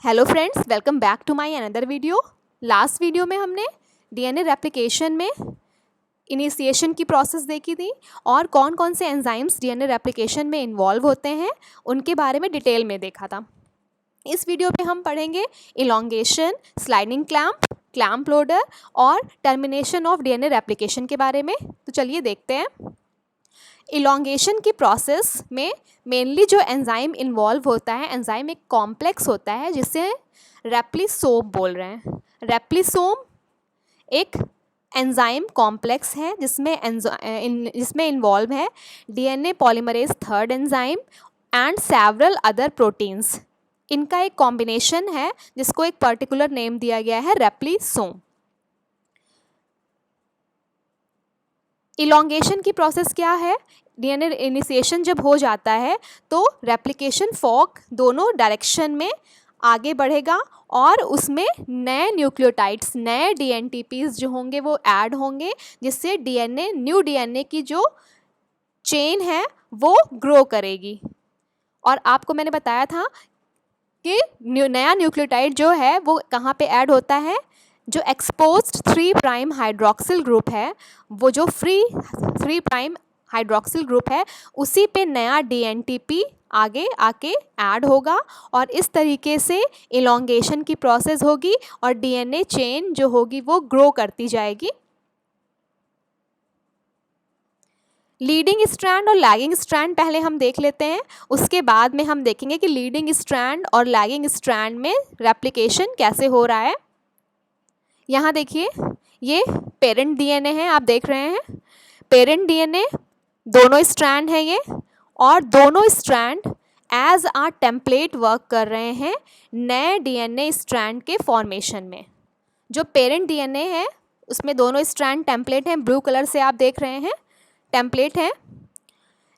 Hello friends, welcome back to my another video. Last video में हमने DNA replication में initiation की process देखी थी और कौन कौन से एंजाइम्स डीएनए रेप्लिकेशन में इन्वॉल्व होते हैं उनके बारे में डिटेल में देखा था। इस वीडियो पे हम पढ़ेंगे elongation, sliding clamp, clamp loader और टर्मिनेशन ऑफ डीएनए रेप्लिकेशन के बारे में। तो चलिए देखते हैं। इलॉन्गेशन की प्रोसेस में मेनली जो एंजाइम इन्वॉल्व होता है, एंजाइम एक कॉम्प्लेक्स होता है जिसे रेप्लिसोम बोल रहे हैं। रेप्लिसोम एक एंजाइम कॉम्प्लेक्स है जिसमें इन्वॉल्व है DNA polymerase third enzyme and several other proteins. इनका एक कॉम्बिनेशन है जिसको एक पर्टिकुलर नेम दिया गया है रेप्लिसोम। इलॉन्गेशन की प्रोसेस क्या है? डीएनए इनिशिएशन जब हो जाता है तो रेप्लिकेशन फॉर्क दोनों डायरेक्शन में आगे बढ़ेगा और उसमें नए न्यूक्लियोटाइड्स, नए डीएनटीपीज जो होंगे वो ऐड होंगे, जिससे डीएनए, न्यू डीएनए की जो चेन है वो ग्रो करेगी। और आपको मैंने बताया था कि नया न्यूक्लियोटाइड जो है वो कहाँ पे ऐड होता है? जो एक्सपोज्ड 3' हाइड्रोक्सिल ग्रुप है, वो जो फ्री 3' हाइड्रोक्सिल ग्रुप है, उसी पे नया डीएनटीपी आगे आके ऐड होगा और इस तरीके से इलॉन्गेशन की प्रोसेस होगी और डीएनए चेन जो होगी वो ग्रो करती जाएगी। लीडिंग स्ट्रैंड और लैगिंग स्ट्रैंड पहले हम देख लेते हैं, उसके बाद में हम देखेंगे कि लीडिंग स्ट्रैंड और लैगिंग स्ट्रैंड में रेप्लिकेशन कैसे हो रहा है। यहाँ देखिए, ये पेरेंट डीएनए है, आप देख रहे हैं पेरेंट डीएनए, दोनों स्ट्रैंड हैं ये, और दोनों स्ट्रैंड एज आ टेम्पलेट वर्क कर रहे हैं नए डीएनए स्ट्रैंड के फॉर्मेशन में। जो पेरेंट डीएनए है उसमें दोनों स्ट्रैंड टेम्पलेट हैं, ब्लू कलर से आप देख रहे हैं टेम्पलेट है।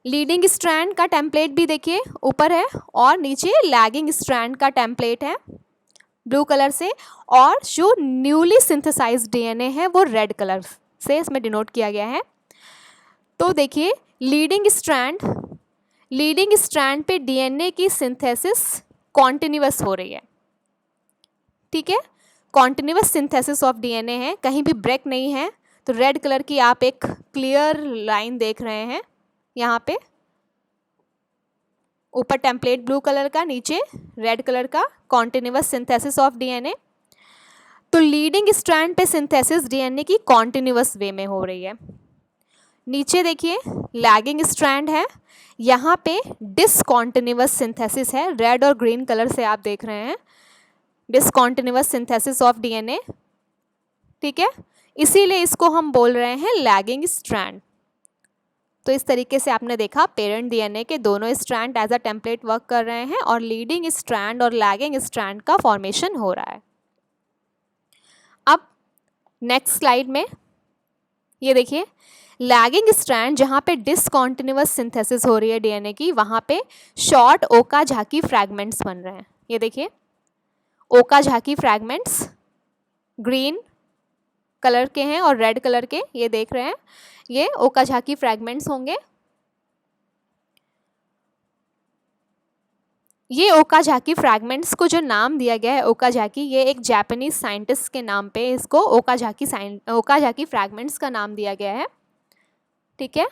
लीडिंग स्ट्रैंड का टेम्पलेट भी देखिए ऊपर है और नीचे लैगिंग स्ट्रैंड का टेम्पलेट है ब्लू कलर से, और जो न्यूली सिंथेसाइज्ड डीएनए है वो रेड कलर से इसमें डिनोट किया गया है। तो देखिए, लीडिंग स्ट्रैंड पे डीएनए की सिंथेसिस कॉन्टिन्यूअस हो रही है, ठीक है, कॉन्टिन्यूअस सिंथेसिस ऑफ डीएनए है, कहीं भी ब्रेक नहीं है। तो रेड कलर की आप एक क्लियर लाइन देख रहे हैं यहाँ पे, ऊपर टेम्पलेट ब्लू कलर का, नीचे रेड कलर का, कॉन्टिन्यूअस सिंथेसिस ऑफ डीएनए। तो लीडिंग स्ट्रैंड पे सिंथेसिस डीएनए की कॉन्टिन्यूअस वे में हो रही है। नीचे देखिए लैगिंग स्ट्रैंड है, यहाँ पे डिसकॉन्टिन्यूअस सिंथेसिस है, रेड और ग्रीन कलर से आप देख रहे हैं डिसकॉन्टिन्यूअस सिंथेसिस ऑफ डीएनए, ठीक है, इसीलिए इसको हम बोल रहे हैं लैगिंग स्ट्रैंड। तो इस तरीके से आपने देखा पेरेंट डीएनए के दोनों strand as a template work कर रहे हैं और लीडिंग स्ट्रैंड और लैगिंग स्ट्रैंड का फॉर्मेशन हो रहा है। अब नेक्स्ट स्लाइड में ये देखिए, लैगिंग स्ट्रैंड जहाँ पे डिसकॉन्टिन्यूअस सिंथेसिस हो रही है डीएनए की, वहाँ पे शॉर्ट ओकाजाकी फ्रैगमेंट्स बन रहे हैं। ये देखिए ओकाजाकी फ्रैगमेंट्स ग्रीन कलर के हैं और रेड कलर के, ये देख रहे हैं, ये ओकाजाकी फ्रैगमेंट्स होंगे। ये ओकाजाकी फ्रैगमेंट्स को जो नाम दिया गया है ओकाजाकी, ये एक जापानीज साइंटिस्ट के नाम पे इसको ओकाजाकी फ्रैगमेंट्स का नाम दिया गया है, ठीक है।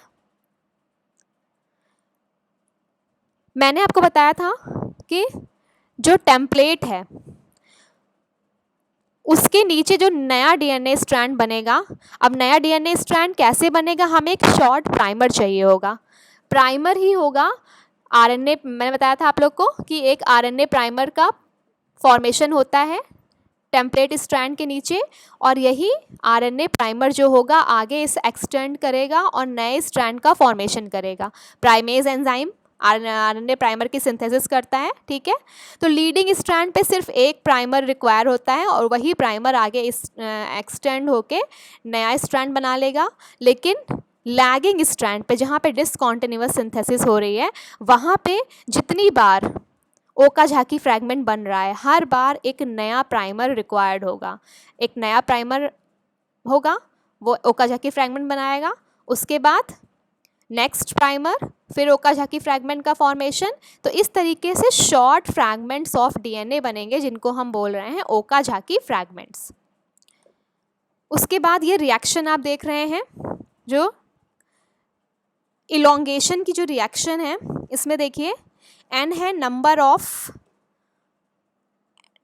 मैंने आपको बताया था कि जो टेम्पलेट है उसके नीचे जो नया डीएनए स्ट्रैंड बनेगा, अब नया डीएनए स्ट्रैंड कैसे बनेगा? हमें एक शॉर्ट प्राइमर चाहिए होगा, प्राइमर ही होगा आरएनए। मैंने बताया था आप लोग को कि एक आरएनए प्राइमर का फॉर्मेशन होता है टेम्पलेट स्ट्रैंड के नीचे, और यही आरएनए प्राइमर जो होगा आगे इसे एक्सटेंड करेगा और नए स्ट्रैंड का फॉर्मेशन करेगा। प्राइमेज एंजाइम आरएनए प्राइमर की सिंथेसिस करता है, ठीक है। तो लीडिंग स्ट्रैंड पे सिर्फ एक प्राइमर रिक्वायर होता है और वही प्राइमर आगे इस एक्सटेंड होके नया स्ट्रैंड बना लेगा। लेकिन लैगिंग स्ट्रैंड पे जहाँ पे डिसकॉन्टिन्यूअस सिंथेसिस हो रही है, वहाँ पे जितनी बार ओकाजाकी फ्रैगमेंट बन रहा है, हर बार एक नया प्राइमर रिक्वायर्ड होगा। एक नया प्राइमर होगा, वो ओकाजाकी फ्रैगमेंट बनाएगा, उसके बाद नेक्स्ट प्राइमर, फिर ओकाजाकी फ्रैगमेंट का फॉर्मेशन। तो इस तरीके से शॉर्ट फ्रैगमेंट्स ऑफ डीएनए बनेंगे जिनको हम बोल रहे हैं ओकाजाकी फ्रैगमेंट्स। उसके बाद ये रिएक्शन आप देख रहे हैं, जो इलोंगेशन की जो रिएक्शन है, इसमें देखिए n है नंबर ऑफ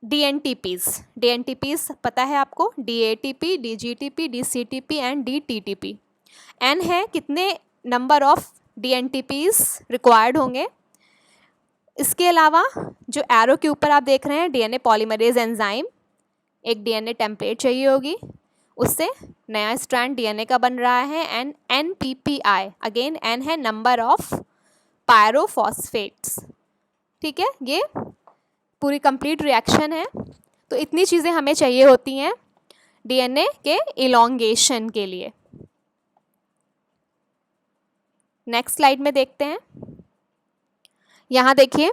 डीएनटीपीज। डीएनटीपीज पता है आपको, डीएटीपी, डीजीटीपी, डीसीटीपी एंड डीटीटीपी। n है कितने नंबर ऑफ डीएनटीपीज रिक्वायर्ड होंगे। इसके अलावा जो एरो के ऊपर आप देख रहे हैं डीएनए पॉलीमरेज एंजाइम, एक डीएनए टेम्पलेट चाहिए होगी, उससे नया स्ट्रैंड डीएनए का बन रहा है। एंड एनपीपीआई, अगेन एन है नंबर ऑफ पायरोफॉस्फेट्स। ठीक है, ये पूरी कंप्लीट रिएक्शन है। तो इतनी चीज़ें हमें चाहिए होती हैं डीएनए के इलोंगेशन के लिए। नेक्स्ट स्लाइड में देखते हैं। यहाँ देखिए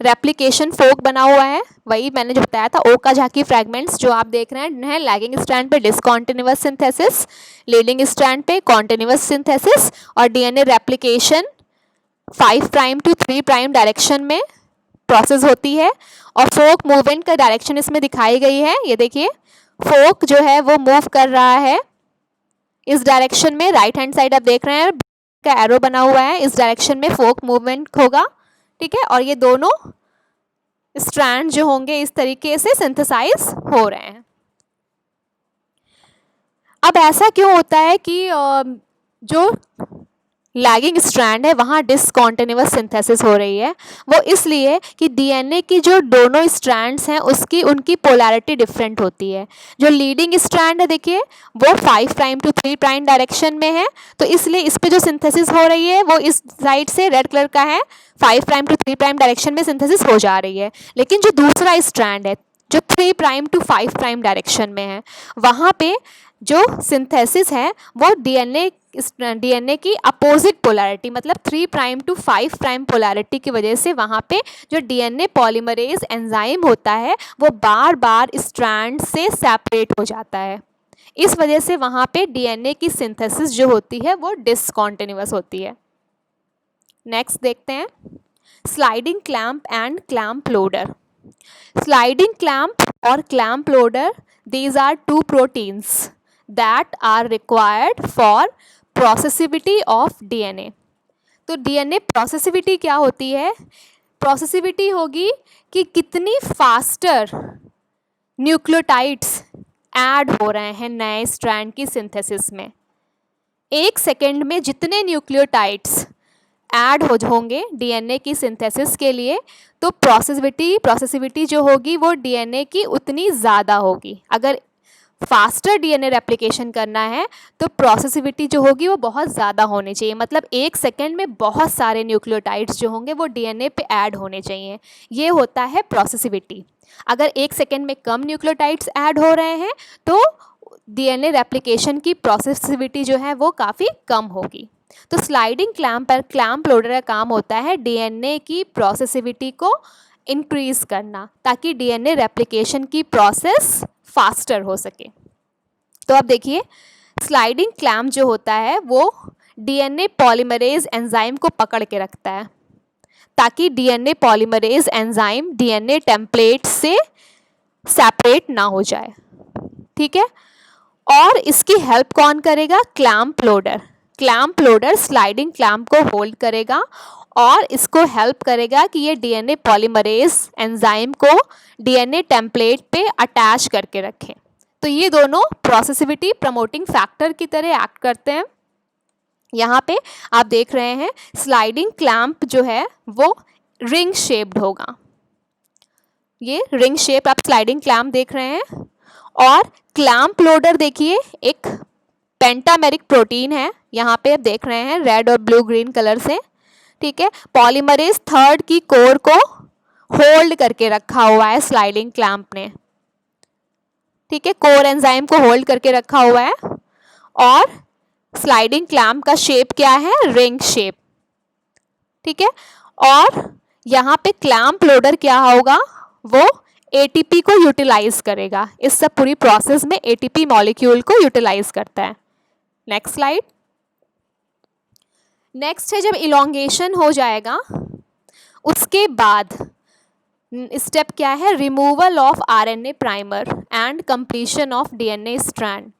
रेप्लिकेशन फोक बना हुआ है, वही मैंने जो बताया था ओकाजाकी फ्रैगमेंट्स जो आप देख रहे हैं, लैगिंग स्ट्रैंड पे डिसकॉन्टिन्यूअस सिंथेसिस, लीडिंग स्ट्रैंड पे कॉन्टिन्यूअस सिंथेसिस, और DNA replication 5 prime two 3 prime direction में प्रोसेस होती है। और फोक मूवमेंट का डायरेक्शन इसमें दिखाई गई है। ये देखिए फोक जो है वो मूव कर रहा है इस डायरेक्शन में, राइट हैंड साइड आप देख रहे हैं का एरो बना हुआ है, इस डायरेक्शन में फोक मूवमेंट होगा। ठीक है, और ये दोनों स्ट्रैंड जो होंगे इस तरीके से सिंथेसाइज हो रहे हैं। अब ऐसा क्यों होता है कि जो लैगिंग स्ट्रैंड है वहाँ डिसकॉन्टिन्यूअस सिंथेसिस हो रही है? वो इसलिए कि डीएनए की जो दोनों स्ट्रैंड्स हैं उसकी उनकी पोलैरिटी डिफरेंट होती है। जो लीडिंग स्ट्रैंड है देखिए वो 5 प्राइम टू 3 प्राइम डायरेक्शन में है, तो इसलिए इस पे जो सिंथेसिस हो रही है वो इस साइड से रेड कलर का है, 5 प्राइम टू 3 प्राइम डायरेक्शन में सिंथेसिस हो जा रही है। लेकिन जो दूसरा स्ट्रैंड है जो 3 प्राइम टू 5 प्राइम डायरेक्शन में है, वहाँ पे जो सिंथेसिस है वो डीएनए की अपोजिट पोलैरिटी, मतलब 3 प्राइम टू 5 प्राइम पोलैरिटी की वजह से वहाँ पे जो डीएनए पॉलीमरेज एंजाइम होता है वो बार बार स्ट्रैंड से सेपरेट हो जाता है। इस वजह से वहाँ पे डीएनए की सिंथेसिस जो होती है वो डिसकॉन्टिन्यूअस होती है। नेक्स्ट देखते हैं sliding clamp and clamp loader. Sliding clamp और clamp loader, these are two proteins that are required for processivity of DNA। तो DNA processivity क्या होती है? processivity होगी कि कितनी फास्टर न्यूक्लियोटाइड्स ऐड हो रहे हैं नए स्ट्रैंड की सिंथेसिस में। 1 सेकेंड में जितने न्यूक्लियोटाइड्स ऐड होंगे डीएनए की सिंथेसिस के लिए, तो प्रोसेसिविटी जो होगी वो डीएनए की उतनी ज़्यादा होगी। अगर फास्टर डीएनए रेप्लिकेशन करना है तो प्रोसेसिविटी जो होगी वो बहुत ज़्यादा होनी चाहिए, मतलब 1 सेकेंड में बहुत सारे न्यूक्लियोटाइड्स जो होंगे वो डीएनए पे ऐड होने चाहिए। ये होता है प्रोसेसिविटी। अगर 1 सेकेंड में कम न्यूक्लियोटाइड्स ऐड हो रहे हैं तो डीएनए रेप्लिकेशन की प्रोसेसिविटी जो है वो काफ़ी कम होगी। तो स्लाइडिंग क्लैंप और क्लैंप लोडर का काम होता है डीएनए की प्रोसेसिविटी को इंक्रीज़ करना, ताकि डीएनए रेप्लिकेशन की प्रोसेस फास्टर हो सके। तो अब देखिए स्लाइडिंग क्लैंप जो होता है वो डीएनए पॉलीमरेज एंजाइम को पकड़ के रखता है, ताकि DNA polymerase enzyme DNA template से सेपरेट ना हो जाए। ठीक है, और इसकी हेल्प कौन करेगा? Clamp loader. Clamp loader sliding clamp को होल्ड करेगा और इसको हेल्प करेगा कि ये डीएनए पॉलीमरेज एंजाइम को डीएनए टेम्पलेट पे अटैच करके रखें। तो ये दोनों प्रोसेसिविटी प्रमोटिंग फैक्टर की तरह एक्ट करते हैं। यहाँ पे आप देख रहे हैं स्लाइडिंग क्लैंप जो है वो रिंग शेप्ड होगा। ये रिंग शेप आप स्लाइडिंग क्लैंप देख रहे हैं। और क्लैंप लोडर देखिए एक पेंटामेरिक प्रोटीन है, यहाँ पे आप देख रहे हैं रेड और ब्लू ग्रीन कलर से। ठीक है, पॉलीमरेज 3 की कोर को होल्ड करके रखा हुआ है स्लाइडिंग क्लैंप ने। ठीक है, कोर एंजाइम को होल्ड करके रखा हुआ है। और स्लाइडिंग क्लैंप का शेप क्या है? Ring shape. ठीक है, और यहाँ पे क्लैंप लोडर क्या होगा? वो एटीपी को यूटिलाइज करेगा। इस सब पूरी प्रोसेस में एटीपी मॉलिक्यूल को यूटिलाइज करता है। Next slide. नेक्स्ट है जब इलोंगेशन हो जाएगा उसके बाद स्टेप क्या है, removal of RNA primer and completion of DNA strand.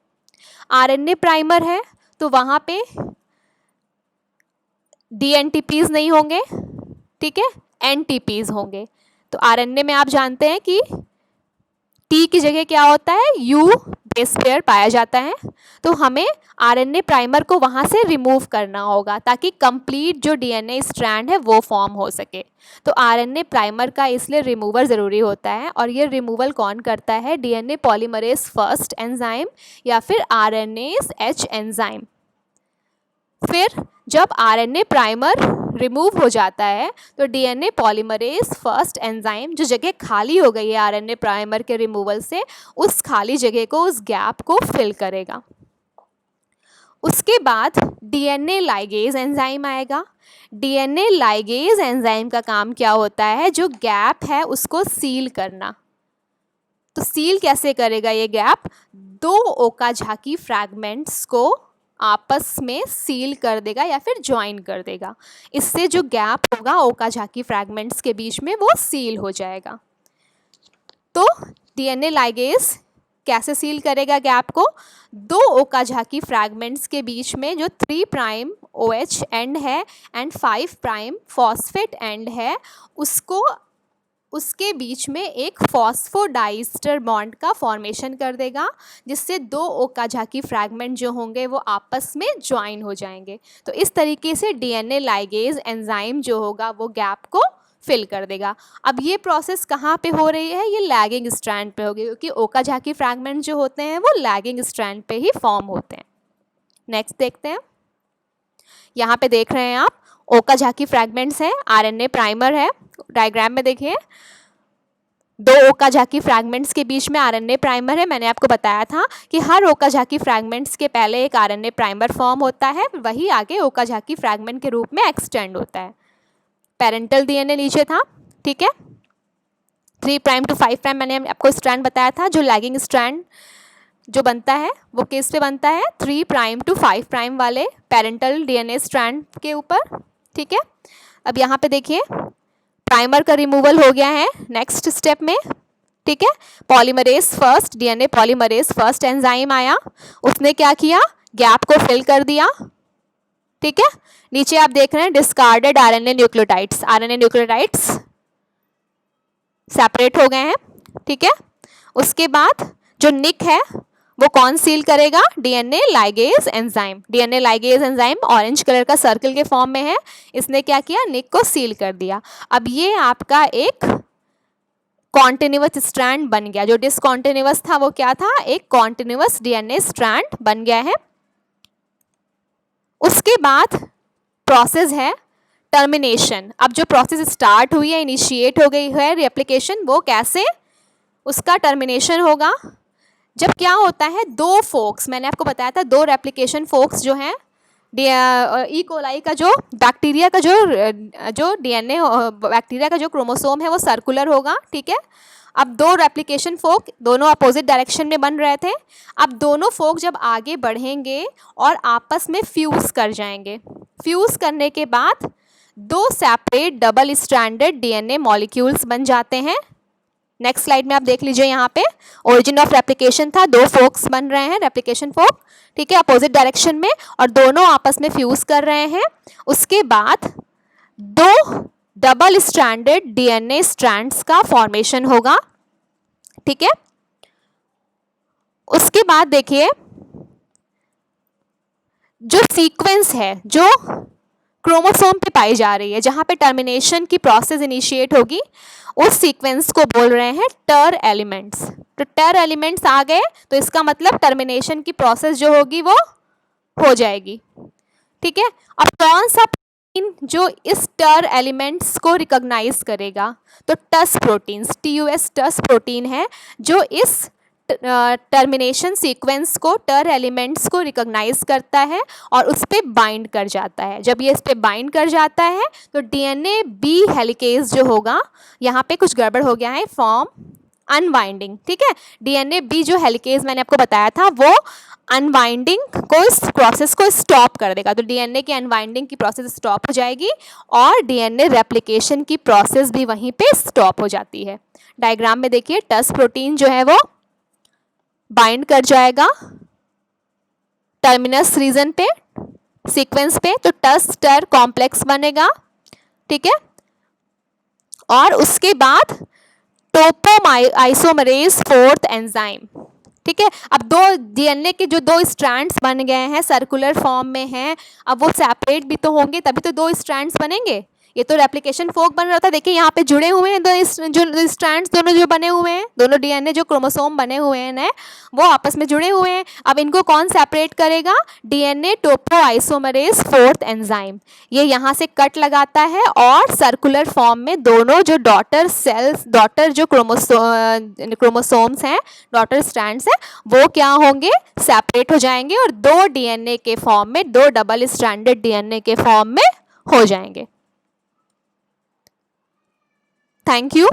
RNA primer है तो वहाँ पे डीएनटीपीज नहीं होंगे, ठीक है, एनटीपीज होंगे। तो आरएनए में आप जानते हैं कि टी की जगह क्या होता है, यू बेस पेयर पाया जाता है। तो हमें आरएनए प्राइमर को वहाँ से रिमूव करना होगा ताकि कंप्लीट जो डीएनए स्ट्रैंड है वो फॉर्म हो सके। तो आरएनए प्राइमर का इसलिए रिमूवर ज़रूरी होता है, और ये रिमूवल कौन करता है, डीएनए पॉलीमरेज फर्स्ट एंजाइम या फिर आरएनएज एच एंजाइम। फिर जब आरएनए प्राइमर रिमूव हो जाता है तो डीएनए पॉलीमरेज फर्स्ट एंजाइम जो जगह खाली हो गई है आरएनए प्राइमर के रिमूवल से, उस खाली जगह को, उस गैप को फिल करेगा। उसके बाद डीएनए लाइगेज एंजाइम आएगा। डीएनए लाइगेज एंजाइम का काम क्या होता है, जो गैप है उसको सील करना। तो सील कैसे करेगा ये गैप, दो ओकाजाकी फ्रैगमेंट्स को आपस में सील कर देगा या फिर ज्वाइन कर देगा। इससे जो गैप होगा ओकाजाकी फ्रैगमेंट्स के बीच में वो सील हो जाएगा। तो डीएनए लाइगेज कैसे सील करेगा गैप को, दो ओकाजाकी फ्रैगमेंट्स के बीच में जो 3 प्राइम OH एंड है एंड 5 प्राइम फॉस्फेट एंड है, उसके बीच में एक फॉस्फोडाइस्टर बॉन्ड का फॉर्मेशन कर देगा, जिससे दो ओकाजाकी फ्रैगमेंट जो होंगे वो आपस में ज्वाइन हो जाएंगे। तो इस तरीके से डीएनए लाइगेज एंजाइम जो होगा वो गैप को फिल कर देगा। अब ये प्रोसेस कहाँ पे हो रही है, ये लैगिंग स्ट्रैंड पे होगी, क्योंकि ओकाजाकी फ्रैगमेंट जो होते हैं वो लैगिंग स्ट्रैंड पे ही फॉर्म होते हैं। नेक्स्ट देखते हैं, यहाँ पे देख रहे हैं आप ओकाजाकी फ्रैगमेंट्स हैं, आरएनए प्राइमर है। डायग्राम में देखिए, दो ओकाजाकी फ्रैगमेंट्स के बीच में आरएनए प्राइमर है। मैंने आपको बताया था कि हर ओकाजाकी फ्रैगमेंट्स के पहले एक आरएनए प्राइमर फॉर्म होता है, वही आगे ओकाजाकी फ्रैगमेंट के रूप में एक्सटेंड होता है। पेरेंटल डीएनए नीचे था, ठीक है, 3 प्राइम टू 5 प्राइम मैंने आपको स्ट्रैंड बताया था। जो लैगिंग स्ट्रैंड जो बनता है वो किस पे बनता है, 3 प्राइम टू 5 प्राइम वाले पेरेंटल डीएनए स्ट्रैंड के ऊपर, ठीक है। अब यहाँ पे देखिए प्राइमर का रिमूवल हो गया है नेक्स्ट स्टेप में, ठीक है। Polymerase first, DNA polymerase first enzyme आया, उसने क्या किया, गैप को फिल कर दिया, ठीक है। नीचे आप देख रहे हैं discarded RNA nucleotides, RNA nucleotides separate हो गए हैं, ठीक है। उसके बाद जो निक है वो कौन सील करेगा, DNA ligase enzyme. DNA ligase enzyme orange colour का सर्कल के फॉर्म में है, इसने क्या किया, निक को सील कर दिया। अब ये आपका एक कॉन्टिन्यूअस स्ट्रैंड बन गया। जो डिसकॉन्टिन्यूअस था वो क्या था, एक कॉन्टिन्यूअस डीएनए स्ट्रैंड बन गया है। उसके बाद प्रोसेस है टर्मिनेशन। अब जो प्रोसेस स्टार्ट हुई है, इनिशिएट हो गई है रेप्लिकेशन, वो कैसे उसका टर्मिनेशन होगा, जब क्या होता है, दो फोक्स, मैंने आपको बताया था दो रेप्लिकेशन फोक्स जो हैं, ई कोलाई का जो बैक्टीरिया का जो डीएनए बैक्टीरिया का जो क्रोमोसोम है वो सर्कुलर होगा, ठीक है। अब दो रेप्लिकेशन फोक दोनों अपोजिट डायरेक्शन में बन रहे थे। अब दोनों फोक जब आगे बढ़ेंगे और आपस में फ्यूज़ कर जाएंगे, फ्यूज़ करने के बाद दो separate double stranded DNA molecules बन जाते हैं। नेक्स्ट स्लाइड में आप देख लीजिए, यहाँ पे ओरिजिन ऑफ रेप्लिकेशन था, दो फोक्स बन रहे हैं, रेप्लिकेशन फोक, ठीक है, अपोजिट डायरेक्शन में, और दोनों आपस में फ्यूज कर रहे हैं। उसके बाद दो डबल स्ट्रैंडेड डीएनए स्ट्रैंड्स का फॉर्मेशन होगा, ठीक है। उसके बाद देखिए जो सीक्वेंस है जो क्रोमोसोम पे पाई जा रही है, जहाँ पे टर्मिनेशन की प्रोसेस इनिशिएट होगी, उस सीक्वेंस को बोल रहे हैं टर एलिमेंट्स। तो टर एलिमेंट्स आ गए तो इसका मतलब टर्मिनेशन की प्रोसेस जो होगी वो हो जाएगी, ठीक है। अब कौन सा प्रोटीन जो इस टर एलिमेंट्स को रिकॉग्नाइज करेगा, तो टस प्रोटीन्स, TUS टस प्रोटीन है जो इस टर्मिनेशन सीक्वेंस को, टर एलिमेंट्स को रिकॉग्नाइज करता है और उस पर बाइंड कर जाता है। जब ये इस पर बाइंड कर जाता है तो डीएनए बी हेलिकेज जो होगा, यहाँ पे कुछ गड़बड़ हो गया है, फॉर्म अनवाइंडिंग, ठीक है। डीएनए बी जो हेलिकेज मैंने आपको बताया था वो अनवाइंडिंग को, इस प्रोसेस को स्टॉप कर देगा, तो डीएनए की अनवाइंडिंग की प्रोसेस स्टॉप हो जाएगी और डीएनए रेप्लिकेशन की प्रोसेस भी वहीं पे स्टॉप हो जाती है। डायग्राम में देखिए टस प्रोटीन जो है वो बाइंड कर जाएगा टर्मिनस रीजन पे, सीक्वेंस पे, तो टस टर कॉम्प्लेक्स बनेगा, ठीक है। और उसके बाद टोपोआइसोमरेज फोर्थ एंजाइम, ठीक है। अब दो डीएनए के जो दो स्ट्रैंड्स बन गए हैं, सर्कुलर फॉर्म में हैं, अब वो सेपरेट भी तो होंगे, तभी तो दो स्ट्रैंड्स बनेंगे। ये तो रेप्लिकेशन फोक बन रहा था, देखिए यहाँ पे जुड़े हुए हैं जो स्ट्रैंड्स दोनों जो बने हुए हैं, दोनों डीएनए जो क्रोमोसोम बने हुए हैं नए, वो आपस में जुड़े हुए हैं। अब इनको कौन सेपरेट करेगा? DNA topoisomerase fourth enzyme. ये यहाँ से कट लगाता है और सर्कुलर फॉर्म में दोनों जो डॉटर सेल्स, डॉटर जो क्रोमोसोम्स हैं, डॉटर स्ट्रैंड्स हैं, वो क्या होंगे? सेपरेट हो जाएंगे और दो डीएनए के फॉर्म में, दो डबल स्ट्रैंडेड डीएनए के फॉर्म में हो जाएंगे। Thank you.